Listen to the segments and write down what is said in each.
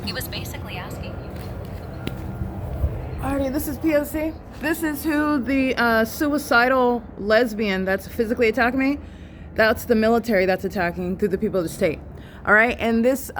He was basically asking you. Alrighty, this is P.O.C. This is who the suicidal lesbian that's physically attacking me. That's the military that's attacking through the people of the state. All right, and this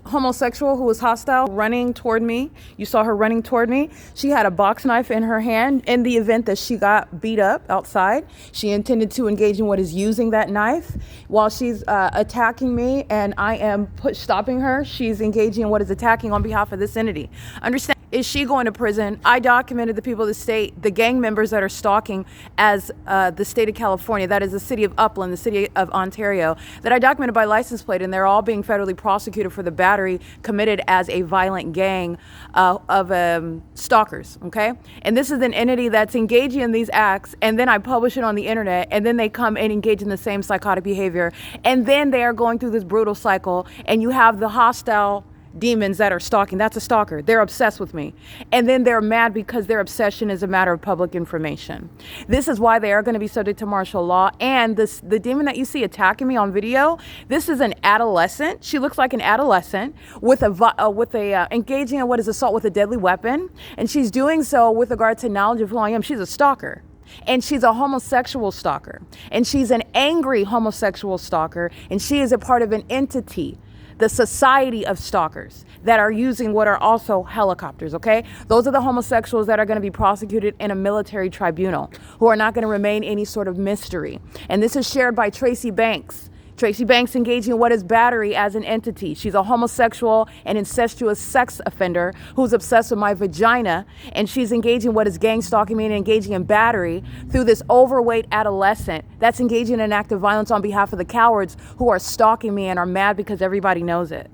homosexual who was hostile running toward me. You saw her running toward me. She had a box knife in her hand. In the event that she got beat up outside, she intended to engage in what is using that knife while she's attacking me, and I am stopping her. She's engaging in what is attacking on behalf of this entity. Understand? Is she going to prison? I documented the people of the state, the gang members that are stalking as the state of California, that is the city of Upland, the city of Ontario, that I documented by license plate, and they're all being federally prosecuted for the battery committed as a violent gang of stalkers, okay? And this is an entity that's engaging in these acts, and then I publish it on the internet, and then they come and engage in the same psychotic behavior, and then they are going through this brutal cycle, and you have the hostile demons that are stalking. That's a stalker. They're obsessed with me. And then they're mad because their obsession is a matter of public information. This is why they are going to be subject to martial law. And the demon that you see attacking me on video, this is an adolescent. She looks like an adolescent with engaging in what is assault with a deadly weapon. And she's doing so with regard to knowledge of who I am. She's a stalker. And she's a homosexual stalker. And she's an angry homosexual stalker. And she is a part of an entity, the society of stalkers that are using what are also helicopters, okay? Those are the homosexuals that are going to be prosecuted in a military tribunal, who are not going to remain any sort of mystery. And this is shared by Tracy Banks. Tracy Banks engaging in what is battery as an entity. She's a homosexual and incestuous sex offender who's obsessed with my vagina, and she's engaging in what is gang stalking me and engaging in battery through this overweight adolescent that's engaging in an act of violence on behalf of the cowards who are stalking me and are mad because everybody knows it.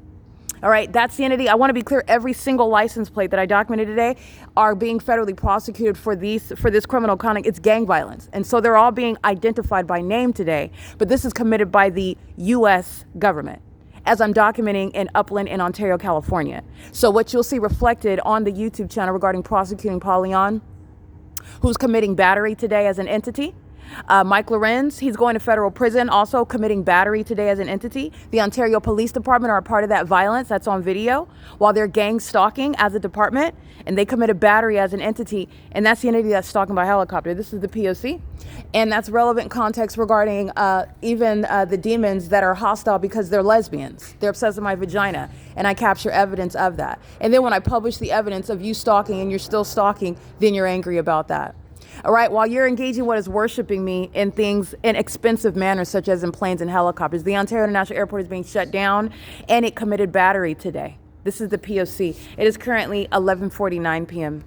All right, that's the entity. I want to be clear, every single license plate that I documented today are being federally prosecuted for this criminal conduct. It's gang violence. And so they're all being identified by name today, but this is committed by the U.S. government, as I'm documenting in Upland in Ontario, California. So what you'll see reflected on the YouTube channel regarding prosecuting Leon, who's committing battery today as an entity. Mike LORENZ, he's going to federal prison, also committing battery today as an entity. The Ontario Police Department are a part of that violence. That's on video while they're gang stalking as a department, and they committed battery as an entity, and that's the entity that's stalking by helicopter. This is the P.O.C. And that's relevant context regarding even the demons that are hostile because they're lesbians. They're obsessed with my vagina, and I capture evidence of that. And then when I publish the evidence of you stalking and you're still stalking, then you're angry about that. All right, while you're engaging what is worshiping me in things in expensive manners, such as in planes and helicopters, the Ontario International Airport is being shut down, and it committed battery today. This is the P.O.C. It is currently 11:49 p.m.